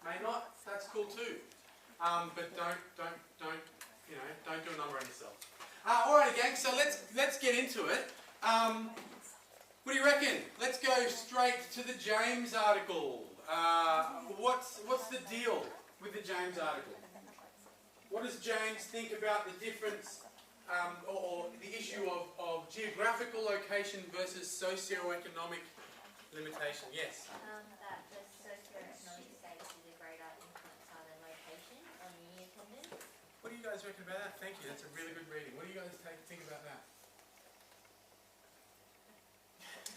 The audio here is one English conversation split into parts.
May not. That's cool too. But don't do a number on yourself. Alright, gang. So let's get into it. What do you reckon? Let's go straight to the James article. What's the deal with the James article? What does James think about the difference or the issue of geographical location versus socio-economic limitation? Yes? That the socio-economic status is a greater influence than location on uni attendance. What do you guys reckon about that? Thank you, that's a really good reading. What do you guys think about that?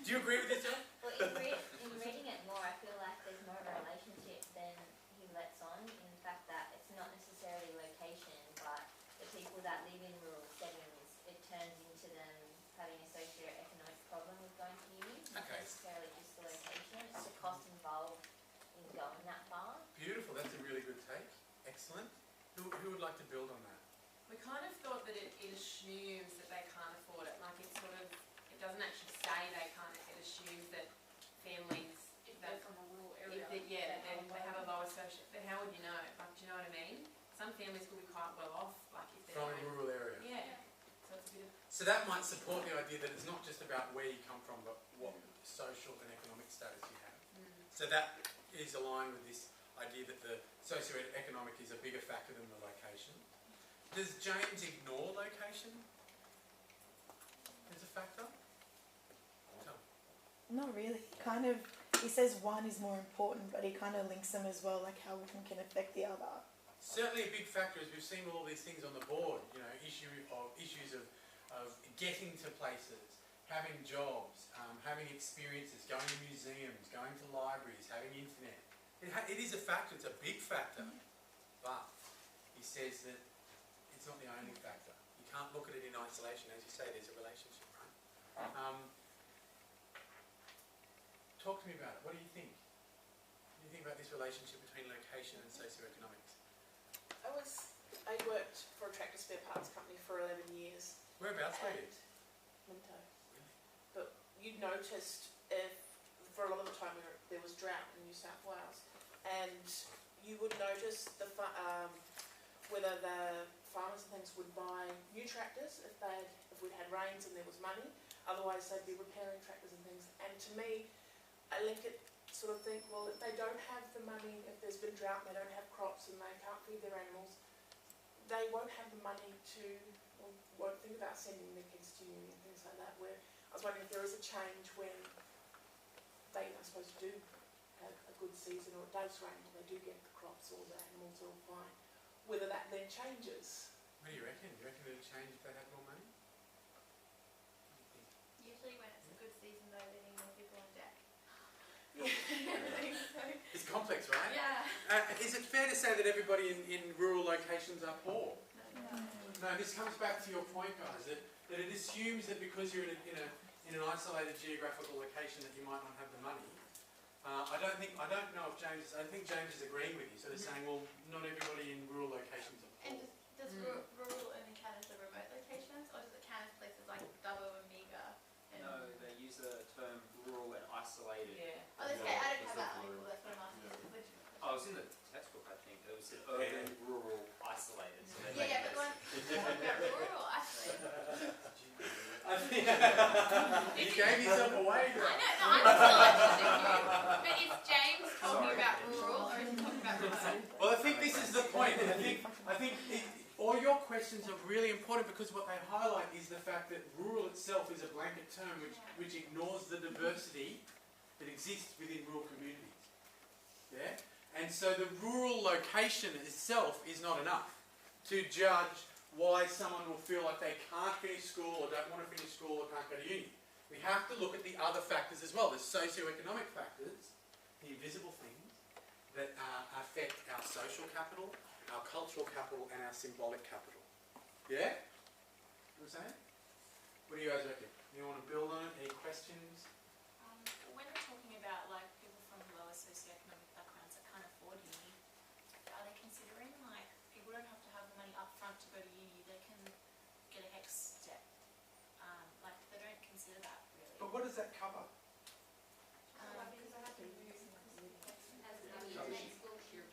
Do you agree with this, John? Well, in reading it more, I feel like there's more of a relationship than he lets on, in the fact that it's not necessarily location, but the people that live in rural settings, it turns into them having a socio-economic problem with going to uni. Not necessarily just the location, it's the cost involved in going that far. Beautiful, that's a really good take. Excellent. Who would like to build on that? We kind of thought that it assumes that they can't afford it. Like it doesn't actually say they can't. It assumes that families, if they're from a rural area, they have a lower social. But how would you know? Like, do you know what I mean? Some families will be quite well off, like if they're from a rural area. Yeah. So it's a bit of. So that might support the idea that it's not just about where you come from, but what social and economic status you have. So that is aligned with this idea that the socio-economic is a bigger factor than the location. Does James ignore location as a factor? Not really. Kind of, he says one is more important, but he kind of links them as well, like how one can affect the other. Certainly a big factor is we've seen all these things on the board, issues of getting to places, having jobs, having experiences, going to museums, going to libraries, having internet. It is a factor, it's a big factor, but he says that it's not the only factor. You can't look at it in isolation. As you say, there's a relationship, right? Talk to me about it. What do you think? What do you think about this relationship between location and socioeconomics? I worked for a tractor spare parts company for 11 years. Whereabouts were you? Minto. Really? But you noticed for a lot of the time there was drought in New South Wales, and you would notice whether the farmers and things would buy new tractors if we'd had rains and there was money. Otherwise, they'd be repairing tractors and things. And to me, I link it, sort of think, well, if they don't have the money, if there's been drought and they don't have crops and they can't feed their animals, they won't have the money to, or won't think about sending their kids to uni and things like that. Where I was wondering if there is a change when they are supposed to do have a good season, or it does rain, or they do get the crops, or the animals are all fine. Whether that then changes. What do you reckon? Do you reckon it would change if they had more money? Usually when it's a good season though, they're getting more people on deck. It's complex, right? Yeah. Is it fair to say that everybody in rural locations are poor? No, this comes back to your point, guys, that it assumes that because you're in an isolated geographical location that you might not have the money. I don't know if James, I think James is agreeing with you, so they're saying, well, not everybody in rural locations are poor. And does rural only count as the remote locations, or does it count as places like Dubbo and Meaga? No, they use the term rural and isolated. Yeah. Oh, that's okay. I don't have that label. That's what I'm asking. Oh, it was in the textbook, I think. It was urban, rural, isolated. So they Yeah, but one about rural isolated. I think you gave yourself away. I know. No, I'm still interested in you. But is James talking about rural, or is he talking about remote? Well, I think this is the point. I think all your questions are really important because what they highlight is the fact that rural itself is a blanket term which ignores the diversity that exists within rural communities. Yeah? And so the rural location itself is not enough to judge why someone will feel like they can't finish school or don't want to finish school or can't go to uni. We have to look at the other factors as well. There's socio-economic factors, the invisible things that affect our social capital, our cultural capital and our symbolic capital. Yeah? You know what I'm saying? What do you guys reckon? You want to build on it? Any questions? When we're talking about like people from lower socioeconomic backgrounds that can't afford uni, are they considering like people don't have to have the money up front to go to uni? They can get an X step. Like they don't consider that really. But what does that cover? Because I have to move as an attending school, you're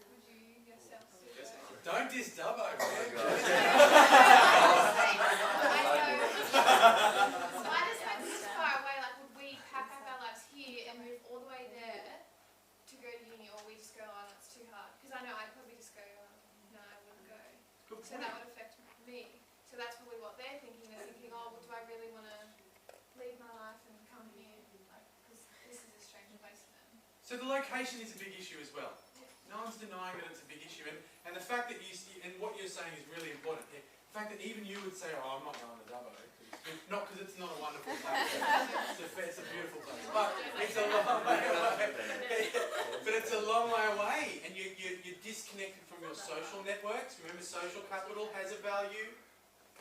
would you yourself do Yes. that? Don't diss Dubbo, man. I know. So I just went this far away, like would we pack up our lives here and move all the way there to go to uni, or we just go, oh, that's too hard? Because I know I'd probably just go, no, I wouldn't go. Good So point. that would affect me. So that's probably what they're thinking. They're thinking, oh, well, do I really want to leave my life and come here? Like, because this is a strange place for them. So the location is a big issue as well. No one's denying that it's a big issue, and the fact that you and what you're saying is really important. Yeah, the fact that even you would say, "Oh, I'm not going to Dubbo," not because it's not a wonderful place. It's a beautiful place, but it's a long way away. But it's a long way away, and you're disconnected from your social networks. Remember, social capital has a value.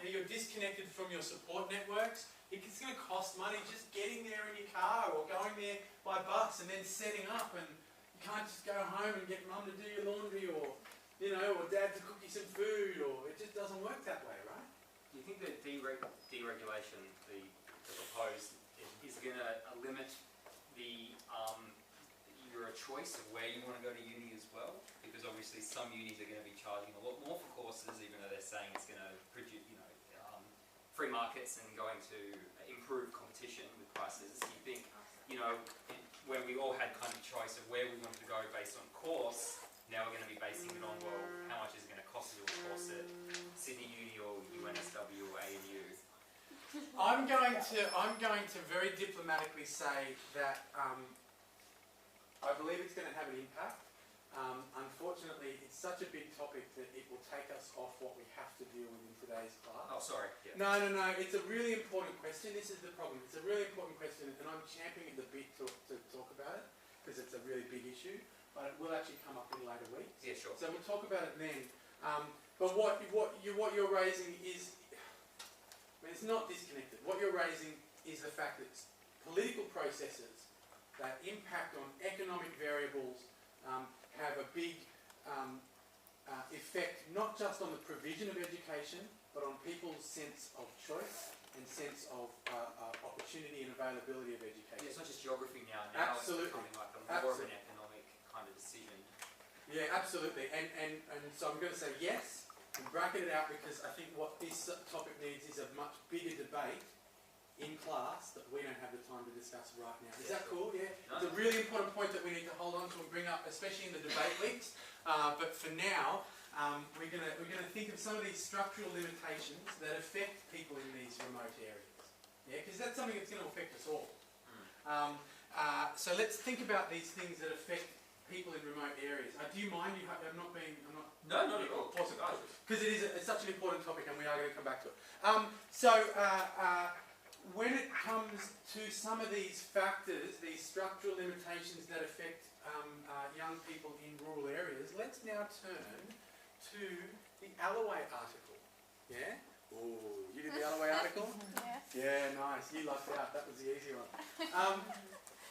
You're disconnected from your support networks. It's going to cost money just getting there in your car or going there by bus and then setting up, and you can't just go home and get mum to do your laundry or, or dad to cook you some food, or it just doesn't work that way, right? Do you think that deregulation, the proposed, is going to limit your choice of where you want to go to uni as well? Because obviously some unis are going to be charging a lot more for courses, even though they're saying it's going to produce, free markets and going to improve competition with prices. Do you think, when we all had kind of choice of where we wanted to go based on course, now we're going to be basing it on, well, how much is it going to cost you a course at Sydney Uni or UNSW or ANU? I'm going to very diplomatically say that I believe it's going to have an impact. Unfortunately, it's such a big topic that it will take us off what we have to deal with in today's class. Oh, sorry. Yeah. No. It's a really important question. This is the problem. It's a really important question, and I'm championing at the bit to talk about it because it's a really big issue. But it will actually come up in later weeks. Yeah, sure. So we'll talk about it then. But what you're raising is, it's not disconnected. What you're raising is the fact that political processes that impact on economic variables have a big effect, not just on the provision of education, but on people's sense of choice and sense of opportunity and availability of education. Yeah, it's not just geography now. Absolutely. It's becoming like more of an economic kind of decision. Yeah, absolutely. And so I'm going to say yes and bracket it out, because I think what this topic needs is a much bigger debate in class that we don't have the time to discuss right now. Is that cool? Yeah. It's a really important point that we need to hold on to and bring up, especially in the debate weeks. But for now, we're gonna think of some of these structural limitations that affect people in these remote areas. Yeah, because that's something that's going to affect us all. So let's think about these things that affect people in remote areas. Do you mind? I'm not. No, not at all. Awesome. Because it's such an important topic, and we are going to come back to it. When it comes to some of these factors, these structural limitations that affect young people in rural areas, let's now turn to the Alloway article. Yeah? Oh, you did the Alloway article? Yeah, nice. You lucked out. That was the easy one.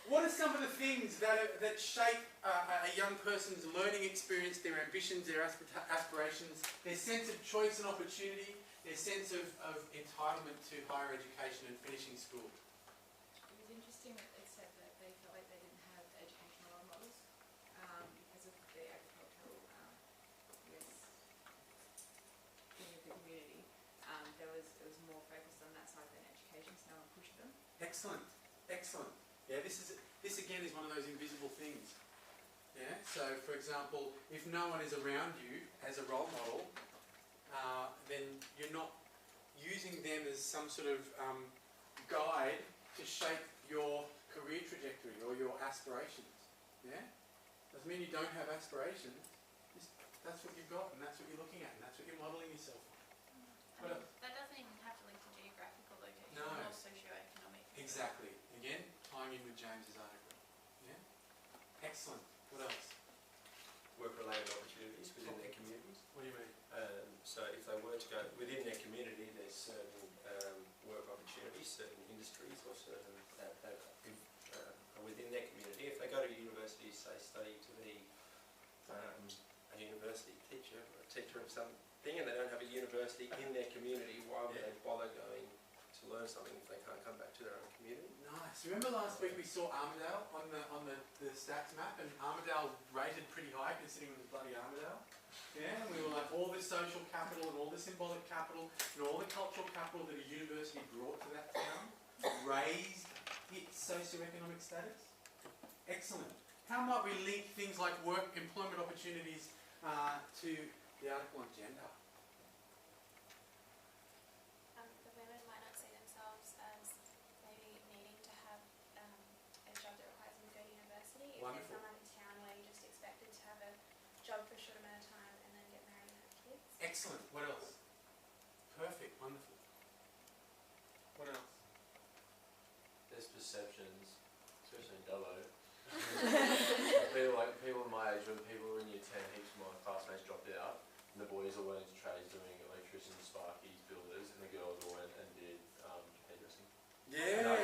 What are some of the things that shape a young person's learning experience, their ambitions, their aspirations, their sense of choice and opportunity, their sense of entitlement to higher education and finishing school? It was interesting that they said that they felt like they didn't have educational role models because of the agricultural, being of the community. It was more focused on that side than education, so no one pushed them. Excellent. Yeah, this again is one of those invisible things. Yeah. So, for example, if no one is around you as a role model, then you're not using them as some sort of guide to shape your career trajectory or your aspirations. Yeah? Doesn't mean you don't have aspirations. That's what you've got, and that's what you're looking at, and that's what you're modelling yourself on. That doesn't even have to link to geographical location No. or socioeconomic. Exactly. Again, tying in with James's article. Yeah? Excellent. What else? Work-related opportunities within their communities. What do you mean? So if they were to go within their community, there's certain work opportunities, certain industries or certain that are within their community. If they go to university, say study to be a university teacher or a teacher of something, and they don't have a university in their community, why would they bother going to learn something if they can't come back to their own community? Nice. So remember last week we saw Armidale on the stats map, and Armidale rated pretty high considering it was bloody Armidale. Yeah, and we were like all this social capital and all the symbolic capital and all the cultural capital that a university brought to that town raised its socioeconomic status. Excellent. How might we link things like work, employment opportunities to the article on gender? The women might not see themselves as maybe needing to have a job that requires them to go to university. If Wonderful. there's someone in town where you're just expected to have a job for a short amount of time and then get married and have kids. Excellent. What else? Perfect. Wonderful. What else? There's perceptions, especially in Dubbo. people my age, when people were in year 10, heaps of my classmates dropped out, and the boys all went into trades doing electricians, sparkies, builders, and the girls all went and did hairdressing. Yeah. And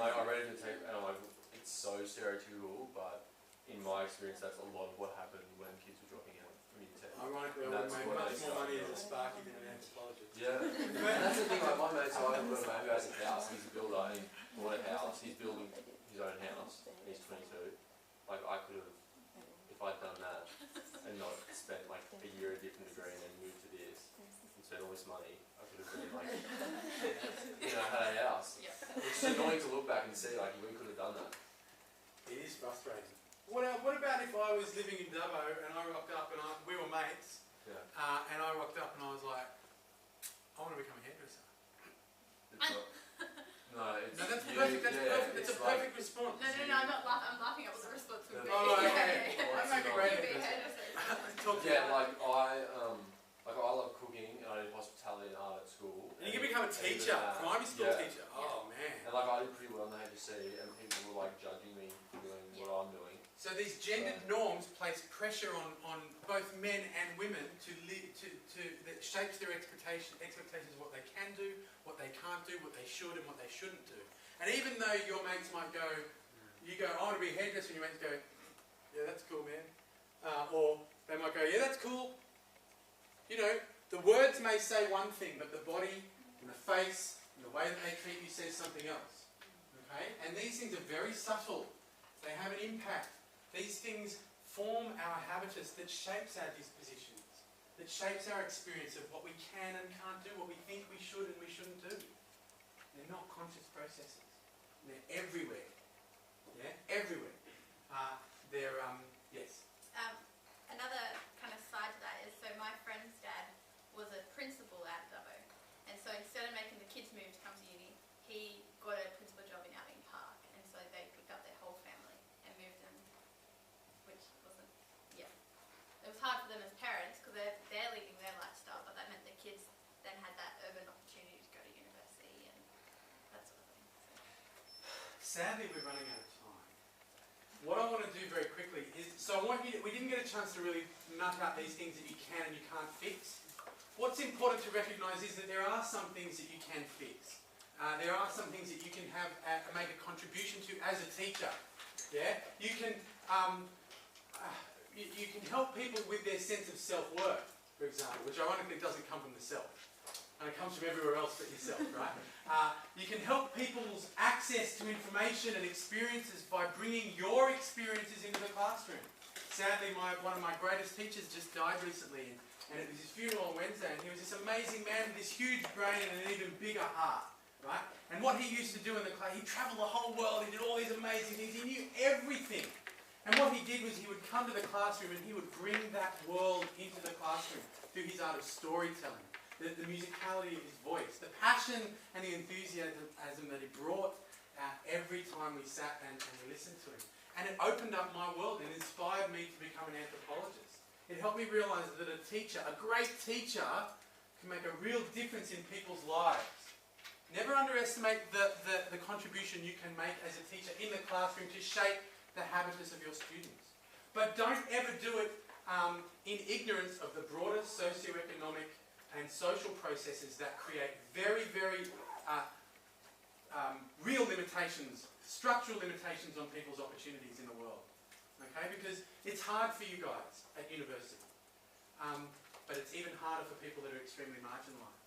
I read it in the tape, and I'm like, it's so stereotypical, but in my experience, that's a lot of what happened when kids were dropping out from year 10. Ironically, I would make much more money as a sparky than an anthropologist. Yeah, and that's the thing, like my mate, so I've got a mate who has a house, he's a builder, and he bought a house, he's building his own house, and he's 22. Like, I could have, if I'd done that, and not spent like a year a different degree and then moved to this, and spent all this money, I could have been like, had a house. Yeah. It's annoying to look back and see, like, we could have done that. It is frustrating. What about if I was living in Dubbo and I rocked up and we were mates, Yeah. and I rocked up and I was like, I want to become a hairdresser. It's not, no, it's No, that's you, perfect. That's yeah, perfect. It's a like, perfect response. No, I'm not laughing. I'm laughing at what the response would be. Oh, okay. Well, That might be great. You'd be a because- hairdresser. Talk to yeah, you. like I love cooking and I did hospitality and art at school. And you can become a teacher, primary school yeah. teacher. Oh man. And like I did pretty well in the HSC and people were like judging me for doing what I'm doing. So these gendered norms place pressure on both men and women that shapes their expectations of what they can do, what they can't do, what they should and what they shouldn't do. And even though your mates might go, you go, I want to be a hairdresser, and your mates go, yeah, that's cool, man. Or they might go, yeah, that's cool. You know, the words may say one thing, but the body and the face and the way that they treat you says something else. Okay? And these things are very subtle. They have an impact. These things form our habitus that shapes our dispositions, that shapes our experience of what we can and can't do, what we think we should and we shouldn't do. They're not conscious processes. They're everywhere. Yeah? Everywhere. Yes. Another kind of side to that is, so my friend's dad was a principal at Dubbo, and so instead of making the kids move to come to uni, he got a principal job in Outing Park, and so they picked up their whole family and moved them, which wasn't, it was hard for them as parents because they're leaving their lifestyle, but that meant the kids then had that urban opportunity to go to university and that sort of thing. Sadly, we're running out of time. What I want to do very quickly is, so I want you to, we didn't get a chance to really nut out these things that you can and you can't fix. What's important to recognise is that there are some things that you can fix. There are some things that you can have make a contribution to as a teacher. Yeah, you can you can help people with their sense of self-worth, for example, which ironically doesn't come from the self, and it comes from everywhere else but yourself, right? You can help people's access to information and experiences by bringing your experiences into the classroom. Sadly, one of my greatest teachers just died recently, and it was his funeral on Wednesday, and he was this amazing man with this huge brain and an even bigger heart, right? And what he used to do in the class, he travelled the whole world, he did all these amazing things, he knew everything. And what he did was he would come to the classroom and he would bring that world into the classroom through his art of storytelling, the musicality of his voice, the passion and the enthusiasm that he brought every time we sat and we listened to him. And it opened up my world and inspired me to become an anthropologist. It helped me realise that a teacher, a great teacher, can make a real difference in people's lives. Never underestimate the contribution you can make as a teacher in the classroom to shape the habitus of your students. But don't ever do it in ignorance of the broader socioeconomic and social processes that create very, very real limitations, structural limitations on people's opportunities in the world. Okay? Because it's hard for you guys at university. But it's even harder for people that are extremely marginalised.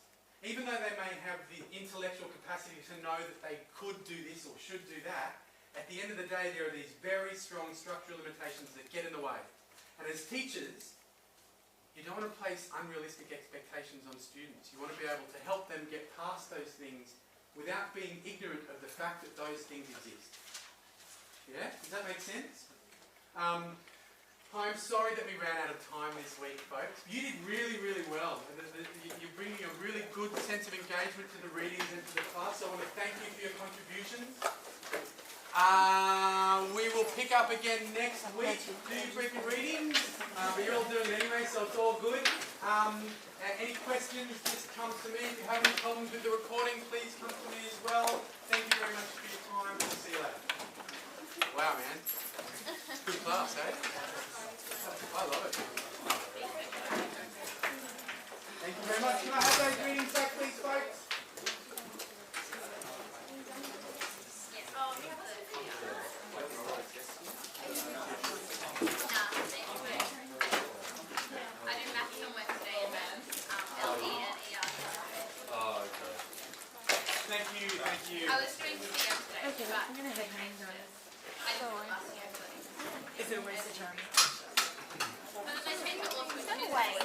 even though they may have the intellectual capacity to know that they could do this or should do that, at the end of the day there are these very strong structural limitations that get in the way. And as teachers, you don't want to place unrealistic expectations on students. You want to be able to help them get past those things without being ignorant of the fact that those things exist. Yeah? Does that make sense? I'm sorry that we ran out of time this week, folks. You did really, really well. You're bringing a really good sense of engagement to the readings and to the class, so I want to thank you for your contributions. We will pick up again next week. Do your briefing readings, but you're all doing it anyway, so it's all good. Any questions, just come to me. If you have any problems with the recording, please come to me as well. Thank you very much for your time. We'll see you later. Wow, man. Good class, eh? I love it. Thank you very much. Can I have those readings back, please, folks? I do maths and Wednesday and then LE and ER. Oh, okay. Thank you, thank you. I was doing CM today, Okay, but I'm gonna head home now. I didn't do last year, so. Is it a waste of time? But then they changed it all to a Tuesday.